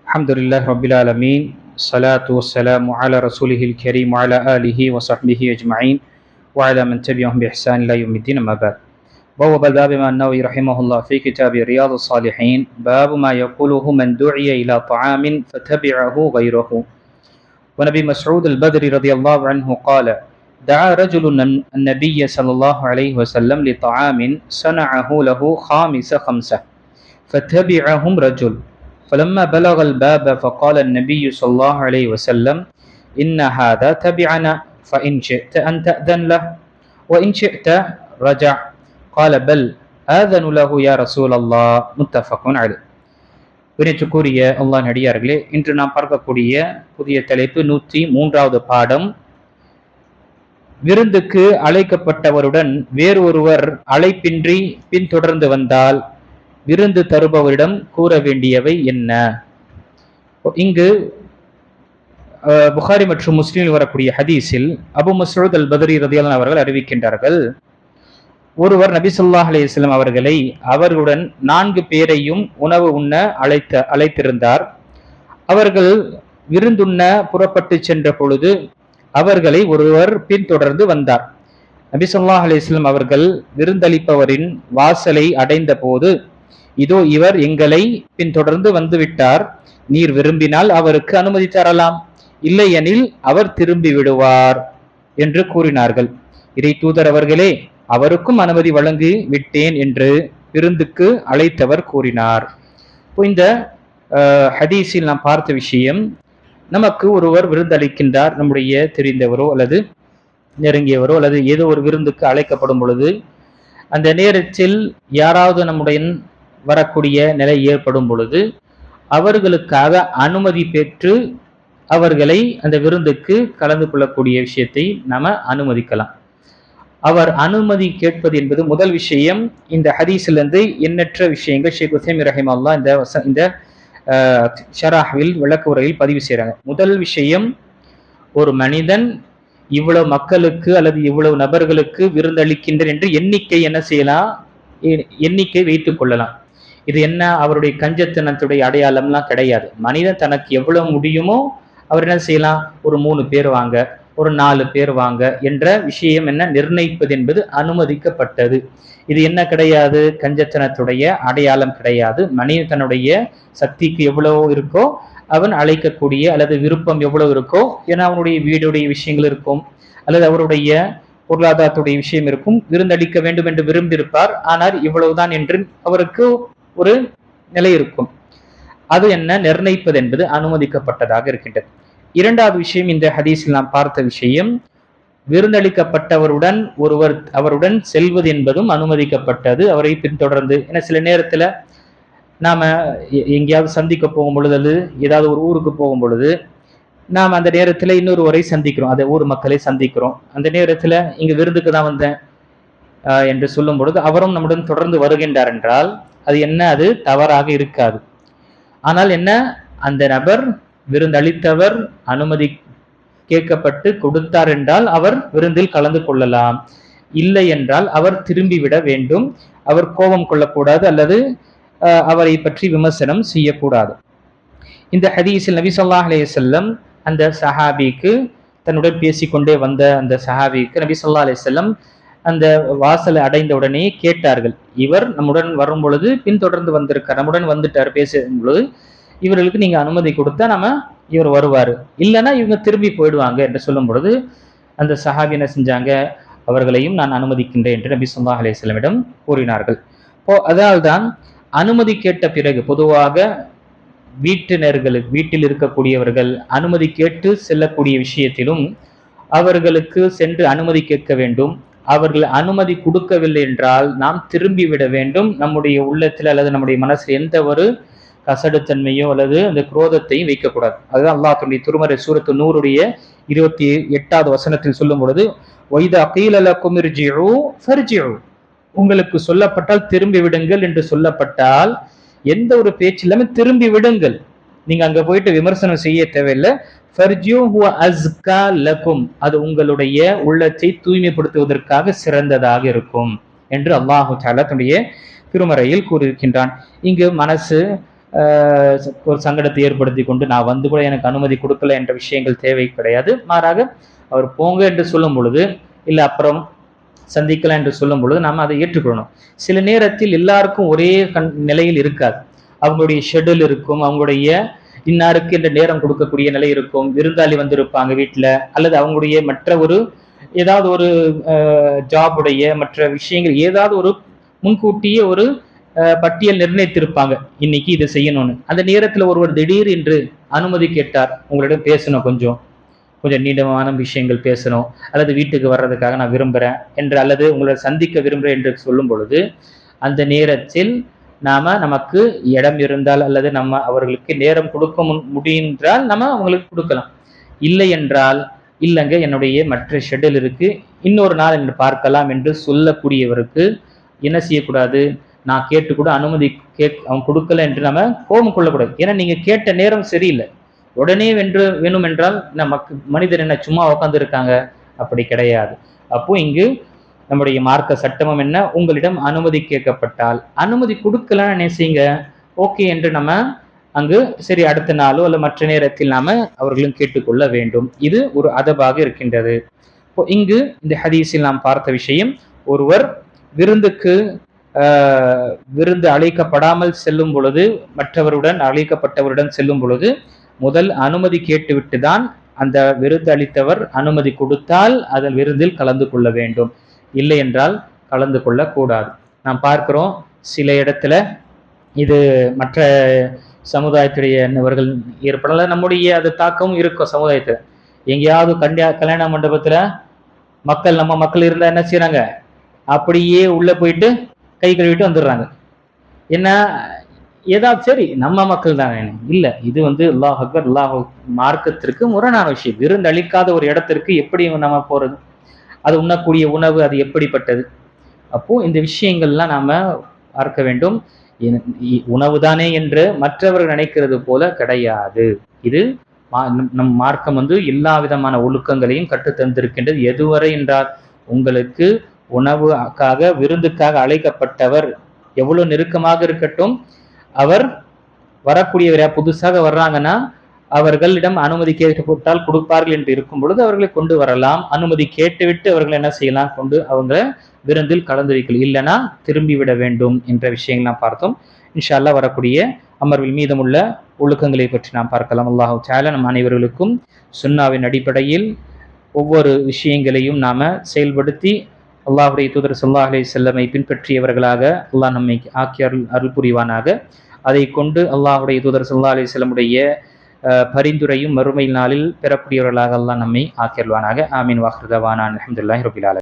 الحمد لله رب العالمين الصلاة والسلام على رسوله الكريم وعلى آله وصحبه أجمعين وعلى من تبعهم بإحسان إلى يوم الدين أما بعد. بوب الباب ما النووي رحمه الله في كتاب رياض الصالحين باب ما يقوله من دعي إلى طعام فتبعه غيره. ونبي مسعود البدري رضي الله عنه قال: دعا رجل النبي صلى الله عليه وسلم لطعام صنعه له خامس خمسة فتبعهم رجل فلما بلغ الباب فقال النبي صلى الله عليه وسلم: إن هذا تبعنا فإن شئت أن تأذن له وإن شئت رجع. قال: بل آذن له يا رسول الله. متفق عليه. வினைச்சுக்குரிய அல்லாஹ் நடிகார்களே, இன்று நாம் பார்க்கக்கூடிய புதிய தலைப்பு 103வது பாடம். விருந்துக்கு அழைக்கப்பட்டவருடன் வேறு ஒருவர் அழைப்பின்றி பின்தொடர்ந்து வந்தால் விருந்து தருபவரிடம் கூற வேண்டியவை என்ன? இங்கு புகாரி மற்றும் முஸ்லிமில் வரக்கூடிய ஹதீஸில் அபு மஸ்ஊத் அல் பத்ரி ரலியல்லாஹு அவர்கள் அறிவிக்கின்றார்கள், ஒருவர் நபி ஸல்லல்லாஹு அலைஹி வஸல்லம் அவர்களை அவர்களுடன் 4 பேரையும் உணவு உண்ண அழைத்திருந்தார். அவர்கள் விருந்துண்ண புறப்பட்டு சென்ற பொழுது அவர்களை ஒருவர் பின்தொடர்ந்து வந்தார். நபி ஸல்லல்லாஹு அலைஹி வஸல்லம் அவர்கள் விருந்தளிப்பவரின் வாசலை அடைந்த போது, இதோ இவர் எங்களை பின்தொடர்ந்து வந்துவிட்டார், நீர் விரும்பினால் அவருக்கு அனுமதி தரலாம், இல்லையெனில் அவர் திரும்பி விடுவார் என்று கூறினார்கள். இறை தூதர் அவர்களே, அவருக்கும் அனுமதி வழங்கி விட்டேன் என்று விருந்துக்கு அழைத்தவர் கூறினார். இந்த ஹதீஸில் நாம் பார்த்த விஷயம், நமக்கு ஒருவர் விருந்தளிக்கின்றார், நம்முடைய தெரிந்தவரோ அல்லது நெருங்கியவரோ அல்லது ஏதோ ஒரு விருந்துக்கு அழைக்கப்படும் பொழுது அந்த நேரத்தில் யாராவது நம்முடைய வரக்கூடிய நிலை ஏற்படும் பொழுது அவர்களுக்காக அனுமதி பெற்று அவர்களை அந்த விருந்துக்கு கலந்து கொள்ளக்கூடிய விஷயத்தை நாம அனுமதிக்கலாம். அவர் அனுமதி கேட்பது என்பது முதல் விஷயம். இந்த ஹதீஸிலிருந்து எண்ணற்ற விஷயங்கள் ஷேக் உசைமீன் ரஹிமஹுல்லாஹ் இந்த ஷராஹ்வில் விளக்க உரையில் பதிவு செய்கிறாங்க. முதல் விஷயம், ஒரு மனிதன் இவ்வளவு மக்களுக்கு அல்லது இவ்வளவு நபர்களுக்கு விருந்தளிக்கின்றனர் என்று எண்ணிக்கை என்ன செய்யலாம், எண்ணிக்கை வைத்துக் கொள்ளலாம். இது என்ன, அவருடைய கஞ்சத்தனத்துடைய அடையாளம்லாம் கிடையாது. மனிதன் தனக்கு எவ்வளவு முடியுமோ அவர் என்ன செய்யலாம், ஒரு 3 பேர் வாங்க, ஒரு 4 பேர் வாங்க என்ற விஷயம் என்ன நிர்ணயிப்பது என்பது அனுமதிக்கப்பட்டது. இது என்ன கிடையாது, கஞ்சத்தனத்துடைய அடையாளம் கிடையாது. மனிதன் தன்னுடைய சக்திக்கு எவ்வளவோ இருக்கோ அவன் அழைக்கக்கூடிய அல்லது விருப்பம் எவ்வளவு இருக்கோ, ஏன்னா அவனுடைய வீடுடைய விஷயங்கள் இருக்கும் அல்லது அவருடைய பொருளாதாரத்துடைய விஷயம் இருக்கும், விருந்தளிக்க வேண்டும் என்று விரும்பியிருப்பார். ஆனால் இவ்வளவுதான் என்று அவருக்கு ஒரு நிலை இருக்கும். அது என்ன நிர்ணயிப்பது என்பது அனுமதிக்கப்பட்டதாக இருக்கின்றது. இரண்டாவது விஷயம், இந்த ஹதீஸில் நாம் பார்த்த விஷயம், விருந்தளிக்கப்பட்டவருடன் ஒருவர் அவருடன் செல்வது என்பதும் அனுமதிக்கப்பட்டது, அவரை பின்தொடர்ந்து. ஏன்னா சில நேரத்துல நாம எங்கேயாவது சந்திக்க போகும் பொழுது அல்லது ஏதாவது ஒரு ஊருக்கு போகும் பொழுது நாம் அந்த நேரத்துல இன்னொருவரை சந்திக்கிறோம், அந்த ஊர் மக்களை சந்திக்கிறோம். அந்த நேரத்துல இங்க விருந்துக்கு தான் வந்தேன் என்று சொல்லும் பொழுது அவரும் நம்முடன் தொடர்ந்து வருகின்றார் என்றால் அது என்ன, அது தவறாக இருக்காது. ஆனால் என்ன, அந்த நபர் விருந்தளித்தவர் அனுமதி கேட்கப்பட்டு கொடுத்தார் என்றால் அவர் விருந்தில் கலந்து கொள்ளலாம், இல்லை என்றால் அவர் திரும்பி விட வேண்டும். அவர் கோபம் கொள்ளக்கூடாது அல்லது அவரை பற்றி விமர்சனம் செய்யக்கூடாது. இந்த ஹதீஸில் நபி ஸல்லல்லாஹு அலைஹி வஸல்லம் அந்த சஹாபிக்கு, தன்னுடன் பேசிக்கொண்டே வந்த அந்த சஹாபிக்கு நபி ஸல்லல்லாஹு அலைஹி வஸல்லம் அந்த வாசலை அடைந்த உடனே கேட்டார்கள், இவர் நம்முடன் வரும் பொழுது பின்தொடர்ந்து வந்திருக்கார், நம்முடன் வந்துட்டார், பேசும் பொழுது இவர்களுக்கு நீங்க அனுமதி கொடுத்தா இவர் வருவாரு, இல்லைன்னா இவங்க திரும்பி போயிடுவாங்க என்று சொல்லும் பொழுது அந்த சஹாபி என்ன செஞ்சாங்க, அவர்களையும் நான் அனுமதிக்கின்றேன் என்று நபி ஸல்லல்லாஹு அலைஹி வஸல்லம் கூறினார்கள். அதனால்தான் அனுமதி கேட்ட பிறகு பொதுவாக வீட்டினர்களுக்கு, வீட்டில் இருக்கக்கூடியவர்கள் அனுமதி கேட்டு செல்லக்கூடிய விஷயத்திலும் அவர்களுக்கு சென்று அனுமதி கேட்க வேண்டும். அவர்கள் அனுமதி கொடுக்கவில்லை என்றால் நாம் திரும்பி விட வேண்டும். நம்முடைய உள்ளத்தில் அல்லது நம்முடைய மனசில் எந்த ஒரு கசடுத்தன்மையோ அல்லது அந்த குரோதத்தையும் வைக்கக்கூடாது. அதுதான் அல்லாஹ் தன்னுடைய திருமறை சூரத்து நூறுடைய 28வது வசனத்தில் சொல்லும் பொழுது, வைதா கீல லகும் இர்ஜிஉ ஃபர்ஜிஉ, உங்களுக்கு சொல்லப்பட்டால் திரும்பி விடுங்கள் என்று சொல்லப்பட்டால் எந்த ஒரு பேச்சு இல்லாமல் திரும்பி விடுங்கள். நீங்க அங்க போயிட்டு விமர்சனம் செய்ய தேவையில்லை. ஃபர்ஜிஉ ஹுவ அஸ்கா லகும், அது உங்களுடைய உள்ளத்தை தூய்மைப்படுத்துவதற்காக சிறந்ததாக இருக்கும் என்று அல்லாஹு தஆலா தன்னுடைய திருமறையில் கூறியிருக்கின்றான். இங்கு மனசு ஒரு சங்கடத்தை ஏற்படுத்தி கொண்டு நான் வந்து கூட எனக்கு அனுமதி கொடுக்கல என்ற விஷயங்கள் தேவை கிடையாது. மாறாக அவர் போங்க என்று சொல்லும் பொழுது, இல்லை அப்புறம் சந்திக்கலாம் என்று சொல்லும் பொழுது நாம் அதை ஏற்றுக்கொள்ளணும். சில நேரத்தில் எல்லாருக்கும் ஒரே நிலையில் இருக்காது. அவங்களுடைய ஷெட்யூல் இருக்கும், அவங்களுடைய இன்னாருக்கு என்ற நேரம் கொடுக்கக்கூடிய நிலை இருக்கும், விருந்தாளி வந்திருப்பாங்க வீட்டில், அல்லது அவங்களுடைய மற்ற ஒரு ஏதாவது ஒரு ஜாபுடைய மற்ற விஷயங்கள் ஏதாவது ஒரு முன்கூட்டியே ஒரு பட்டியல் நிர்ணயித்திருப்பாங்க, இன்னைக்கு இதை செய்யணும்னு. அந்த நேரத்தில் ஒருவர் திடீர் என்று அனுமதி கேட்டார், உங்களிடம் பேசணும், கொஞ்சம் நீண்டமான விஷயங்கள் பேசணும், அல்லது வீட்டுக்கு வர்றதுக்காக நான் விரும்புகிறேன் என்று, அல்லது உங்களை சந்திக்க விரும்புகிறேன் என்று சொல்லும் பொழுது, அந்த நேரத்தில் நமக்கு இடம் இருந்தால் அல்லது நம்ம அவர்களுக்கு நேரம் கொடுக்க முடிந்தால் நம்ம அவங்களுக்கு கொடுக்கலாம். இல்லை என்றால் இல்லைங்க, என்னுடைய மற்ற ஷெட்யூல் இருக்கு, இன்னொரு நாள் என்று பார்க்கலாம் என்று சொல்லக்கூடியவருக்கு என்ன செய்யக்கூடாது, நான் கேட்டு கூட அனுமதி அவன் கொடுக்கல என்று நம்ம கோபம் கொள்ளக்கூடாது. ஏன்னா நீங்க கேட்ட நேரம் சரியில்லை, உடனே வேணும் என்றால் நமக்கு மனிதர் என்ன சும்மா உட்கார்ந்து இருக்காங்க, அப்படி கிடையாது. அப்போ இங்கு நம்முடைய மார்க்க சட்டமும் என்ன, உங்களிடம் அனுமதி கேட்கப்பட்டால் அனுமதி கொடுக்கலன்னு நினைச்சீங்க, ஓகே என்று நம்ம அங்கு சரி அடுத்த நாளோ அல்ல மற்ற நேரத்தில் நாம அவர்களும் கேட்டுக்கொள்ள வேண்டும். இது ஒரு அதபாக இருக்கின்றது. இப்போ இங்கு இந்த ஹதீஸில் நாம் பார்த்த விஷயம், ஒருவர் விருந்து அழைக்கப்படாமல் செல்லும் பொழுது, மற்றவருடன் அழைக்கப்பட்டவருடன் செல்லும் பொழுது முதல் அனுமதி கேட்டுவிட்டு தான் அந்த விருந்து அளித்தவர் அனுமதி கொடுத்தால் அதில் விருந்தில் கலந்து கொள்ள வேண்டும், இல்லை என்றால் கலந்து கொள்ளக்கூடாது. நாம் பார்க்கிறோம் சில இடத்துல இது மற்ற சமுதாயத்துடையவர்கள் ஏற்படல, நம்முடைய அது தாக்கமும் இருக்கும் சமுதாயத்தில். எங்கேயாவது கல்யாண மண்டபத்துல நம்ம மக்கள் இருந்தா என்ன செய்யறாங்க, அப்படியே உள்ள போயிட்டு கை கழுவிட்டு வந்துடுறாங்க. என்ன ஏதாவது சரி நம்ம மக்கள் தானே, இல்லை இது அல்லாஹ் அக்பர், அல்லாஹ் மார்க்கத்திற்கு முரணான விஷயம். விருந்து அளிக்காத ஒரு இடத்திற்கு எப்படி நம்ம போறது, அது உண்ணக்கூடிய உணவு அது எப்படிப்பட்டது. அப்போ இந்த விஷயங்கள்லாம் நாம பார்க்க வேண்டும். உணவு தானே என்று மற்றவர்கள் நினைக்கிறது போல கிடையாது. இது நம் மார்க்கம் எல்லா விதமான ஒழுக்கங்களையும் கற்று தந்திருக்கின்றது. எதுவரை என்றால், உங்களுக்கு உணவுக்காக விருந்துக்காக அழைக்கப்பட்டவர் எவ்வளவு நெருக்கமாக இருக்கட்டும், அவர் வரக்கூடியவரா புதுசாக வர்றாங்கன்னா அவர்களிடம் அனுமதி கேட்கப்பட்டால் கொடுப்பார்கள் என்று இருக்கும் பொழுது அவர்களை கொண்டு வரலாம். அனுமதி கேட்டுவிட்டு அவர்கள் என்ன செய்யலாம், கொண்டு அவங்க விருந்தில் கலந்து வைக்கல, இல்லைன்னா திரும்பி விட வேண்டும் என்ற விஷயங்கள் நாம் பார்த்தோம். இன்ஷா அல்லாஹ் வரக்கூடிய அமர்வில் மீதமுள்ள ஒழுக்கங்களை பற்றி நாம் பார்க்கலாம். அல்லாஹு தஆலா நம் அனைவர்களுக்கும் சுன்னாவின் அடிப்படையில் ஒவ்வொரு விஷயங்களையும் நாம செயல்படுத்தி அல்லாஹுடைய தூதர் ஸல்லல்லாஹு அலைஹி வஸல்லம் பின்பற்றியவர்களாக அல்லாஹ் நம்மை ஆக்கி அருள் புரிவானாக. அதை கொண்டு அல்லாஹுடைய தூதர் ஸல்லல்லாஹு அலைஹி வஸல்லமுடைய பரிந்துரையும் மறுமை நாளில் பெறக்கூடியவர்களாக அல்லாஹ் நம்மை ஆக்கியருள்வானாக. ஆமீன். வாஹிரு தஅவானா அல்ஹம்துலில்லாஹி ரப்பில் ஆலமீன்.